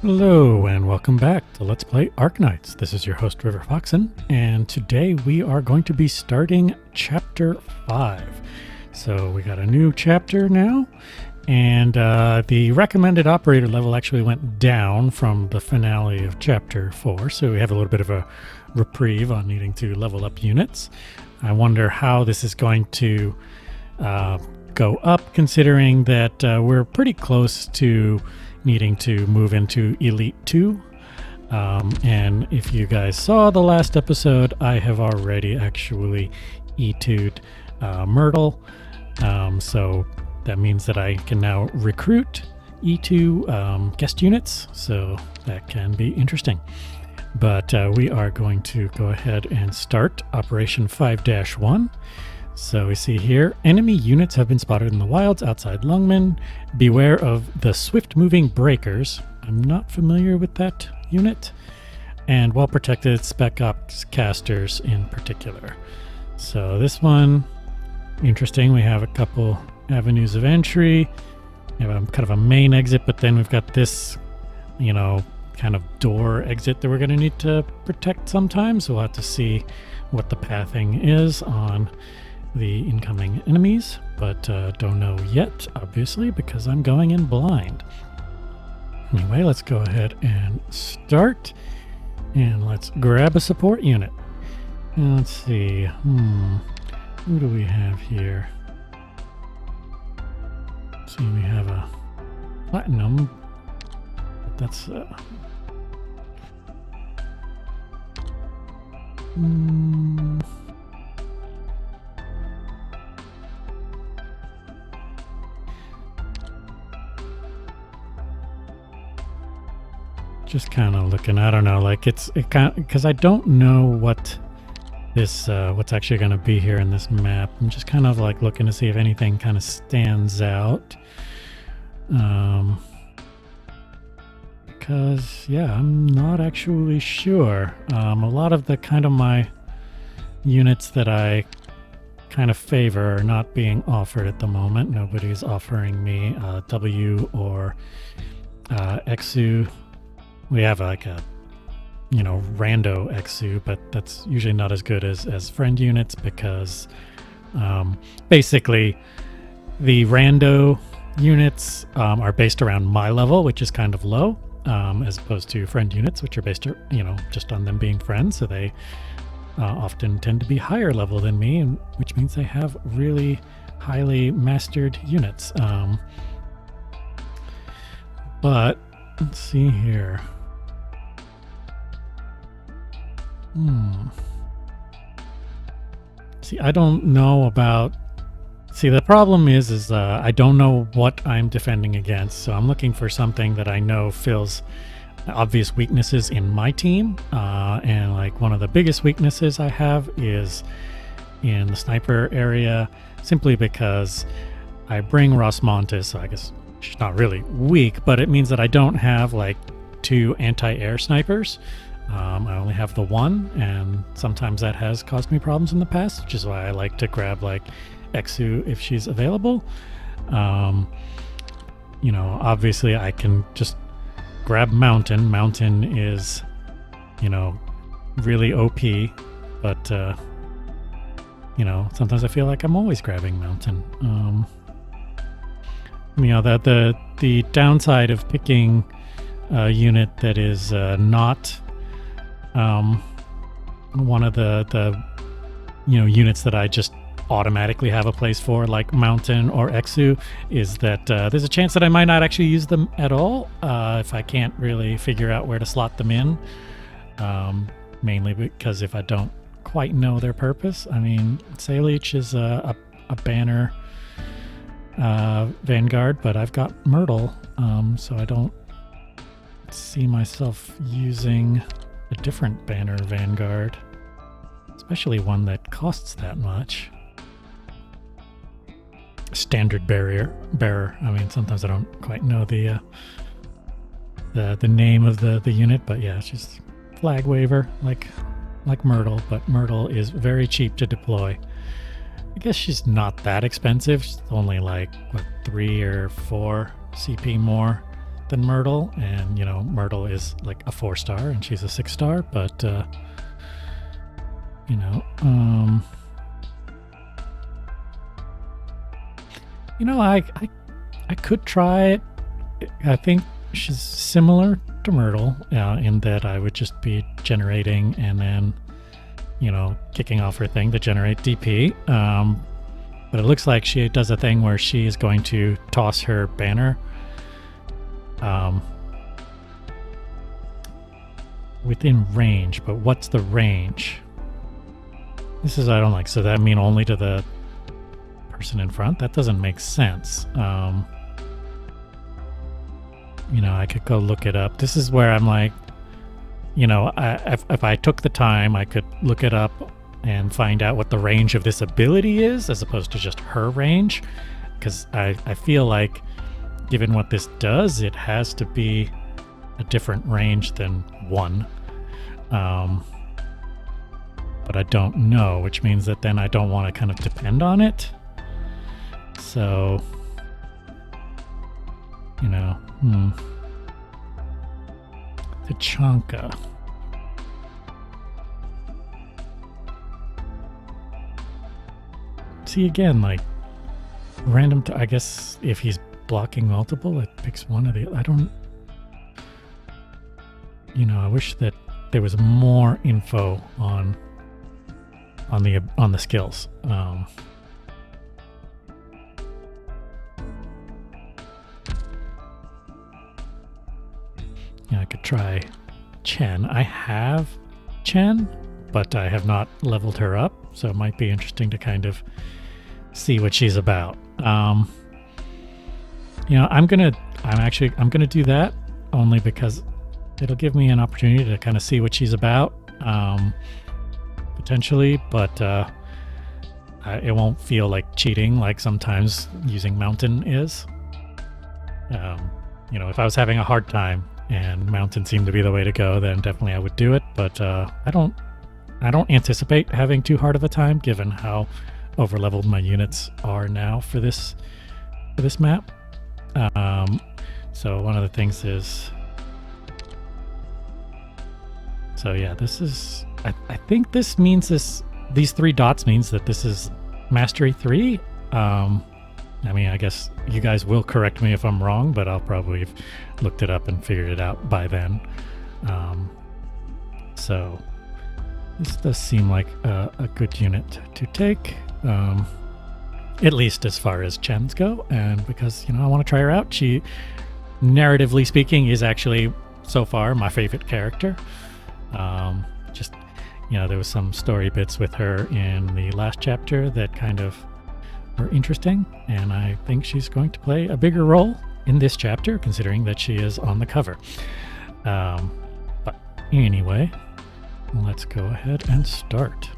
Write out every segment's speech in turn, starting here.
Hello and welcome back to Let's Play Arknights. This is your host River Foxen, and today we are going to be starting Chapter 5. So we got a new chapter now, and the recommended operator level actually went down from the finale of Chapter 4, so we have a little bit of a reprieve on needing to level up units. I wonder how this is going to go up, considering that we're pretty close to needing to move into Elite 2. And if you guys saw the last episode, I have already actually E2'd Myrtle. So that means that I can now recruit E2 guest units, so that can be interesting. But we are going to go ahead and start Operation 5-1. So we see here, enemy units have been spotted in the wilds outside Lungmen. Beware of the swift-moving breakers. I'm not familiar with that unit. And well-protected Spec Ops casters in particular. So this one, interesting. We have a couple avenues of entry. We have kind of a main exit, but then we've got this, kind of door exit that we're going to need to protect sometimes. So we'll have to see what the pathing is on the incoming enemies, but don't know yet, obviously, because I'm going in blind. Anyway, let's go ahead and start, and let's grab a support unit. And let's see, who do we have here? Let's see, we have a platinum, but that's just kind of looking, I don't know, like it kind of, because I don't know what this what's actually going to be here in this map. I'm just kind of like looking to see if anything kind of stands out, because yeah, I'm not actually sure. A lot of the kind of my units that I kind of favor are not being offered at the moment. Nobody's offering me W or Exu. We have like a, rando Exu, but that's usually not as good as friend units because basically the rando units are based around my level, which is kind of low, as opposed to friend units, which are based, just on them being friends. So they often tend to be higher level than me, which means they have really highly mastered units. But let's see here. See, I don't know about... See, the problem is I don't know what I'm defending against, so I'm looking for something that I know fills obvious weaknesses in my team. And like one of the biggest weaknesses I have is in the sniper area, simply because I bring Rosmontis, so I guess she's not really weak, but it means that I don't have like 2 anti-air snipers. I only have the one, and sometimes that has caused me problems in the past, which is why I like to grab like Exu if she's available. Obviously I can just grab Mountain. Mountain is, really OP, but sometimes I feel like I'm always grabbing Mountain. The downside of picking a unit that is not one of the units that I just automatically have a place for, like Mountain or Exu, is that there's a chance that I might not actually use them at all if I can't really figure out where to slot them in, mainly because if I don't quite know their purpose. I mean, Saleech is a banner Vanguard, but I've got Myrtle, so I don't see myself using a different banner Vanguard, especially one that costs that much. Standard bearer. I mean, sometimes I don't quite know the name of the unit, but yeah, she's flag waver like Myrtle, but Myrtle is very cheap to deploy. I guess she's not that expensive. She's only like, what, 3 or 4 CP more than Myrtle, and you know, Myrtle is like a 4-star and she's a 6-star, but you know, you know, I could try it. I think she's similar to Myrtle in that I would just be generating and then, you know, kicking off her thing to generate DP. But it looks like she does a thing where she is going to toss her banner within range. But what's the range? This is I don't like. So that mean only to the person in front? That doesn't make sense. You know, I could go look it up. This is where I'm like, you know, if I took the time, I could look it up and find out what the range of this ability is as opposed to just her range. Because I feel like, given what this does, it has to be a different range than 1. But I don't know, which means that then I don't want to kind of depend on it. So, you know, Tachanka. See, again, like, random, I guess if he's blocking multiple, it picks one of the, I don't, you know, I wish that there was more info on the skills. Yeah, I could try Chen. I have Chen, but I have not leveled her up, so it might be interesting to kind of see what she's about. You know, I'm gonna do that only because it'll give me an opportunity to kind of see what she's about, potentially, but it won't feel like cheating like sometimes using Mountain is. You know, if I was having a hard time and Mountain seemed to be the way to go, then definitely I would do it. But I don't anticipate having too hard of a time, given how overleveled my units are now for this map. So one of the things is, so yeah, this is, I think this means these 3 dots means that this is Mastery 3. I mean, I guess you guys will correct me if I'm wrong, but I'll probably have looked it up and figured it out by then. So this does seem like a good unit to take, at least as far as Chen's go. And because, you know, I want to try her out. She, narratively speaking, is actually so far my favorite character. Just, you know, there was some story bits with her in the last chapter that kind of were interesting, and I think she's going to play a bigger role in this chapter, considering that she is on the cover. But anyway, let's go ahead and start.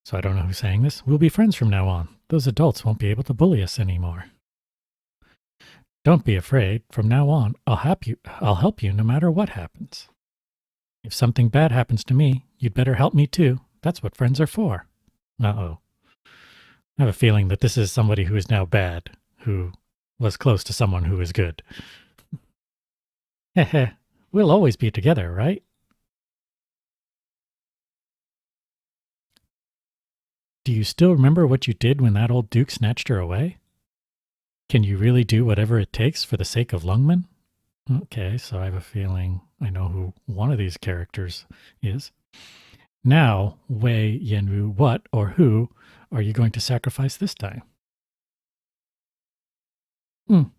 So I don't know who's saying this. We'll be friends from now on. Those adults won't be able to bully us anymore. Don't be afraid. From now on, I'll help you no matter what happens. If something bad happens to me, you'd better help me too. That's what friends are for. Uh-oh. I have a feeling that this is somebody who is now bad, who was close to someone who is good. Heh, we'll always be together, right? Do you still remember what you did when that old duke snatched her away? Can you really do whatever it takes for the sake of Lungman? Okay, so I have a feeling I know who one of these characters is. Now, Wei Yenwu, what or who are you going to sacrifice this time? So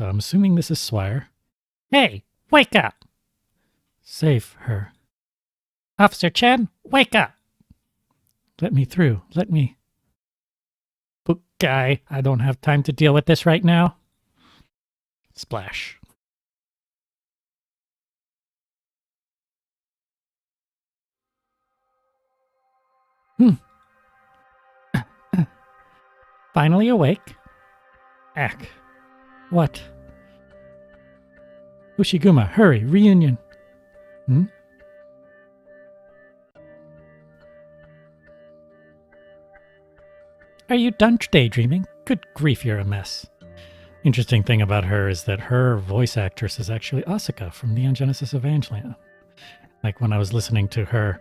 I'm assuming this is Swire. Hey, wake up! Save her. Officer Chen, wake up! Let me through. Let me... Book guy, I don't have time to deal with this right now. Splash. Finally awake? Ack. What? Ushiguma, hurry, reunion. Hmm? Are you done daydreaming? Good grief, you're a mess. Interesting thing about her is that her voice actress is actually Asuka from Neon Genesis Evangelion. Like when I was listening to her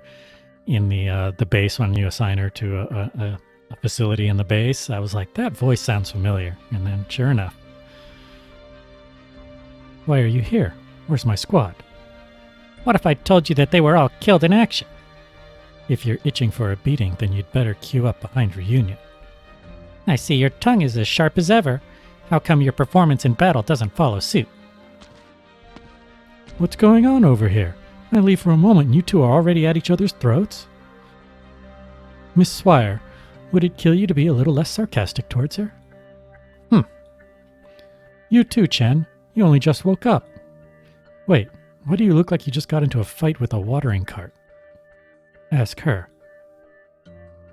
in the base when you assign her to a facility in the base, I was like, that voice sounds familiar. And then sure enough. Why are you here? Where's my squad? What if I told you that they were all killed in action? If you're itching for a beating, then you'd better queue up behind Reunion. I see your tongue is as sharp as ever. How come your performance in battle doesn't follow suit? What's going on over here? I leave for a moment and you two are already at each other's throats? Miss Swire, would it kill you to be a little less sarcastic towards her? You too, Chen. You only just woke up. Wait, why do you look like you just got into a fight with a watering cart? Ask her.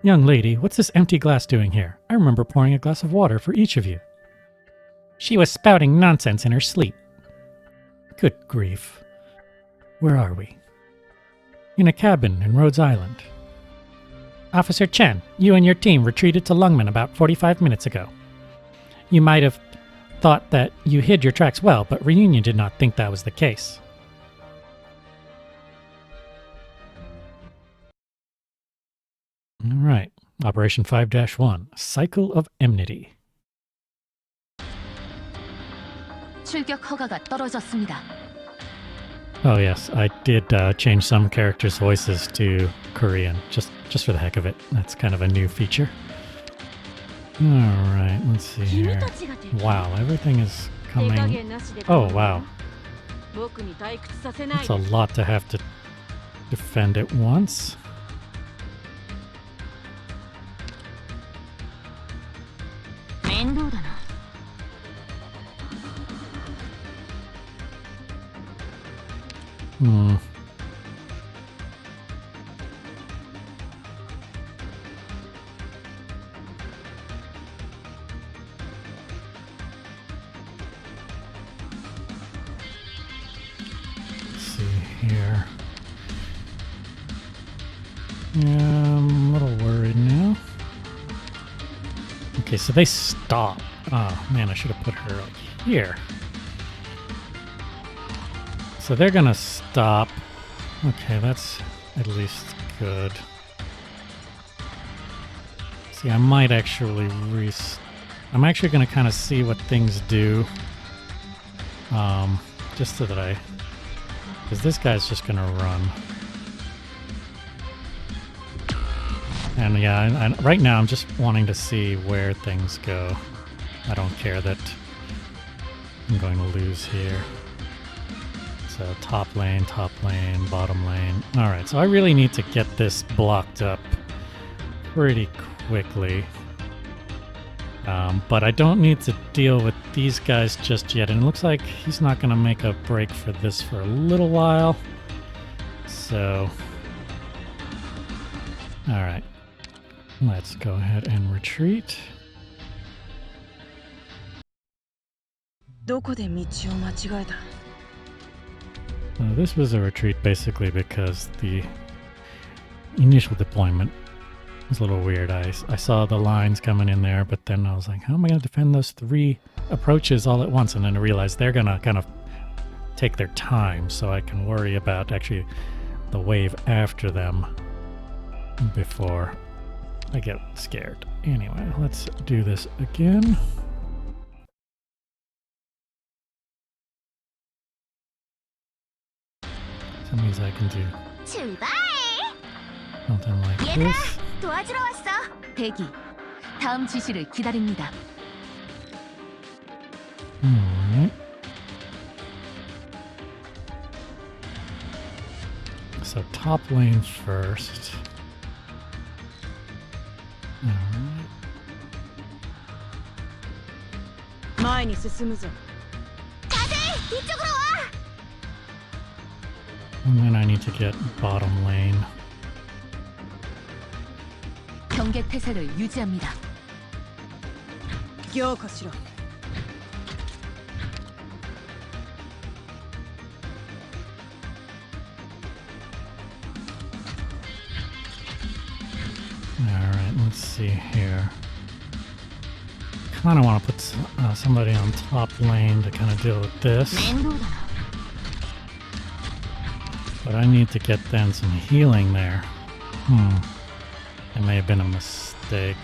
Young lady, what's this empty glass doing here? I remember pouring a glass of water for each of you. She was spouting nonsense in her sleep. Good grief. Where are we? In a cabin in Rhodes Island. Officer Chen, you and your team retreated to Lungmen about 45 minutes ago. You might have thought that you hid your tracks well, but Reunion did not think that was the case. All right. Operation 5-1, Cycle of Enmity. 출격 허가가 떨어졌습니다. Oh yes, I did change some characters' voices to Korean, just for the heck of it. That's kind of a new feature. Alright, let's see here. Wow, everything is coming... Oh, wow. That's a lot to have to defend at once. Hmm. Let's see here. Yeah, I'm a little worried now. Okay, so they stop. Oh man, I should have put her like here. So they're gonna stop. Okay, that's at least good. See, I might actually I'm actually gonna kind of see what things do. Just so that because this guy's just gonna run. And yeah, right now I'm just wanting to see where things go. I don't care that I'm going to lose here. So top lane, bottom lane. Alright, so I really need to get this blocked up pretty quickly. But I don't need to deal with these guys just yet. And it looks like he's not going to make a break for this for a little while. So... Alright. Let's go ahead and retreat. This was a retreat basically because the initial deployment was a little weird. I saw the lines coming in there, but then I was like, how am I going to defend those 3 approaches all at once? And then I realized they're going to kind of take their time, so I can worry about actually the wave after them before I get scared. Anyway, let's do this again. That means I can do something like this. 도와주러 왔어. 대기. 다음 지시를 기다립니다. Alright. So top lane first. Alright. 前に進むぞ。風、이쪽으로 와. And then I need to get bottom lane. 경계 태세를 유지합니다. 기억하시라. Alright, let's see here. kind of want to put somebody on top lane to kind of deal with this. But I need to get then some healing there. It may have been a mistake.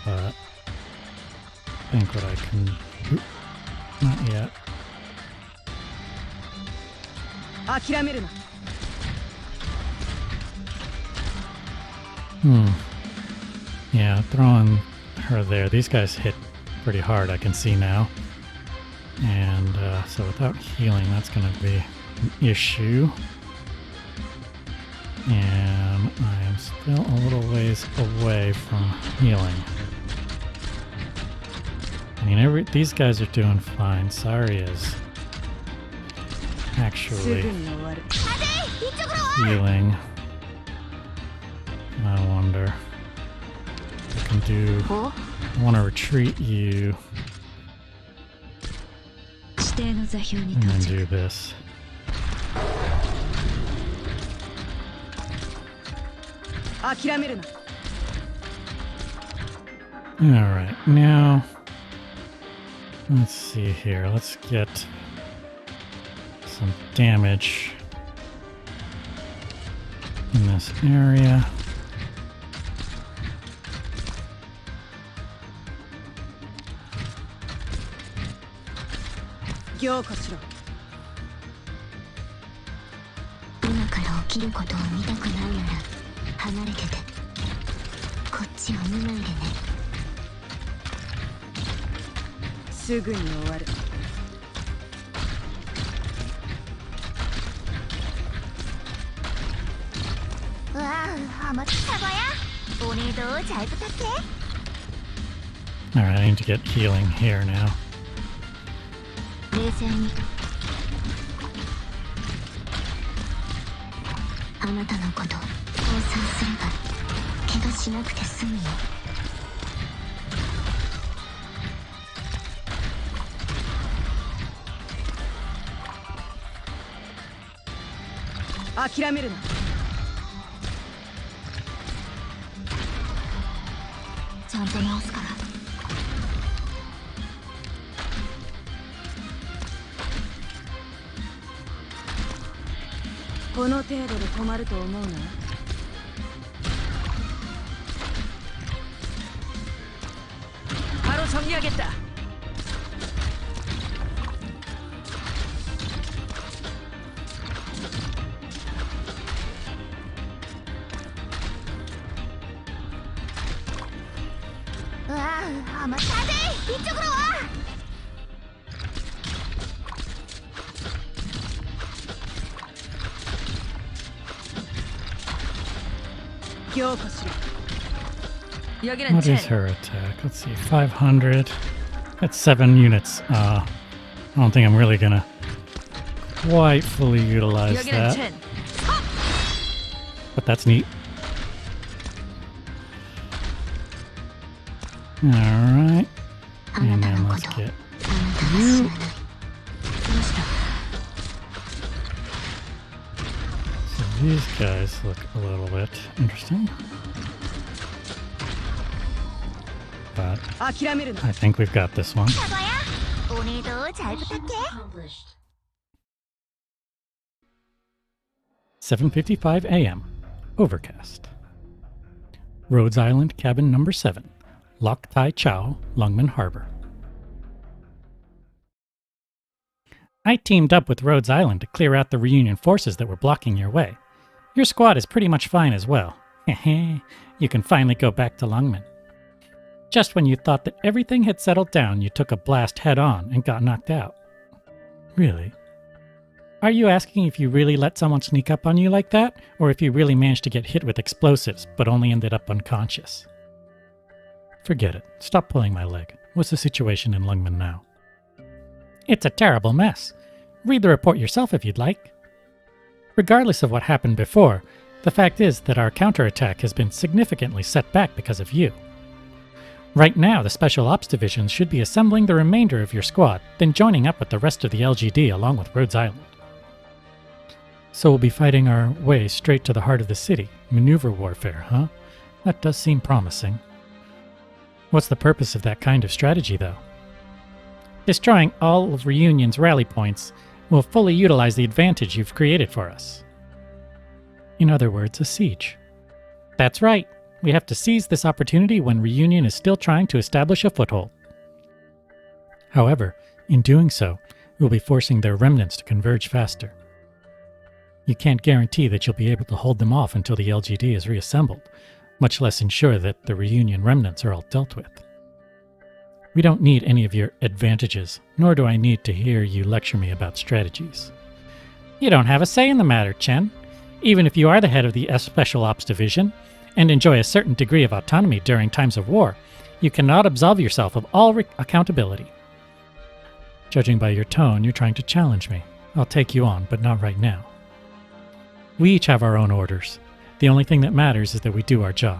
But I think what I can... Not yet. Yeah, throwing her there. These guys hit pretty hard, I can see now. And so without healing, that's going to be an issue. And I am still a little ways away from healing. I mean, these guys are doing fine. Sorry is actually healing. I wonder if I can do... I want to retreat you. And then do this. Alright, now let's see here. Let's get some damage in this area. Alright, I need to get healing here now. What is her attack? Let's see, 500. That's 7 units. I don't think I'm really gonna quite fully utilize that. But that's neat. Alright. And then let's get you. So these guys look a little bit interesting. But I think we've got this one. 7:55 a.m. Overcast. Rhodes Island, cabin number 7. Lok Tai Chau, Lungmen Harbor. I teamed up with Rhodes Island to clear out the Reunion forces that were blocking your way. Your squad is pretty much fine as well. Heh, you can finally go back to Lungmen. Just when you thought that everything had settled down, you took a blast head-on and got knocked out. Really? Are you asking if you really let someone sneak up on you like that, or if you really managed to get hit with explosives, but only ended up unconscious? Forget it. Stop pulling my leg. What's the situation in Lungmen now? It's a terrible mess. Read the report yourself if you'd like. Regardless of what happened before, the fact is that our counterattack has been significantly set back because of you. Right now, the Special Ops Division should be assembling the remainder of your squad, then joining up with the rest of the LGD along with Rhodes Island. So we'll be fighting our way straight to the heart of the city. Maneuver warfare, huh? That does seem promising. What's the purpose of that kind of strategy, though? Destroying all of Reunion's rally points will fully utilize the advantage you've created for us. In other words, a siege. That's right. We have to seize this opportunity when Reunion is still trying to establish a foothold. However, in doing so, we'll be forcing their remnants to converge faster. You can't guarantee that you'll be able to hold them off until the LGD is reassembled, much less ensure that the Reunion remnants are all dealt with. We don't need any of your advantages, nor do I need to hear you lecture me about strategies. You don't have a say in the matter, Chen. Even if you are the head of the Special Ops Division, and enjoy a certain degree of autonomy during times of war, you cannot absolve yourself of all accountability. Judging by your tone, you're trying to challenge me. I'll take you on, but not right now. We each have our own orders. The only thing that matters is that we do our job.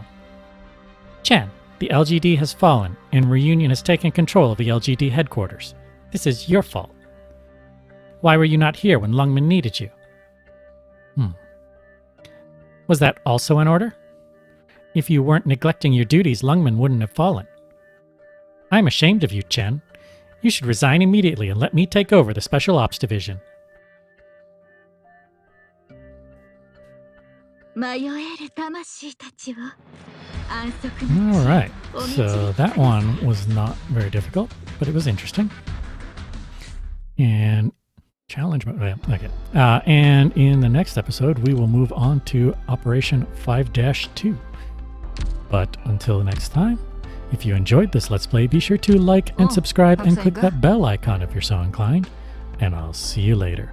Chen, the LGD has fallen, and Reunion has taken control of the LGD headquarters. This is your fault. Why were you not here when Lungman needed you? Was that also an order? If you weren't neglecting your duties, Lungman wouldn't have fallen. I'm ashamed of you, Chen. You should resign immediately and let me take over the Special Ops Division. Alright, so that one was not very difficult, but it was interesting. And challenge mode, okay. And in the next episode, we will move on to Operation 5-2. But until next time, if you enjoyed this Let's Play, be sure to like and subscribe and click that bell icon if you're so inclined. And I'll see you later.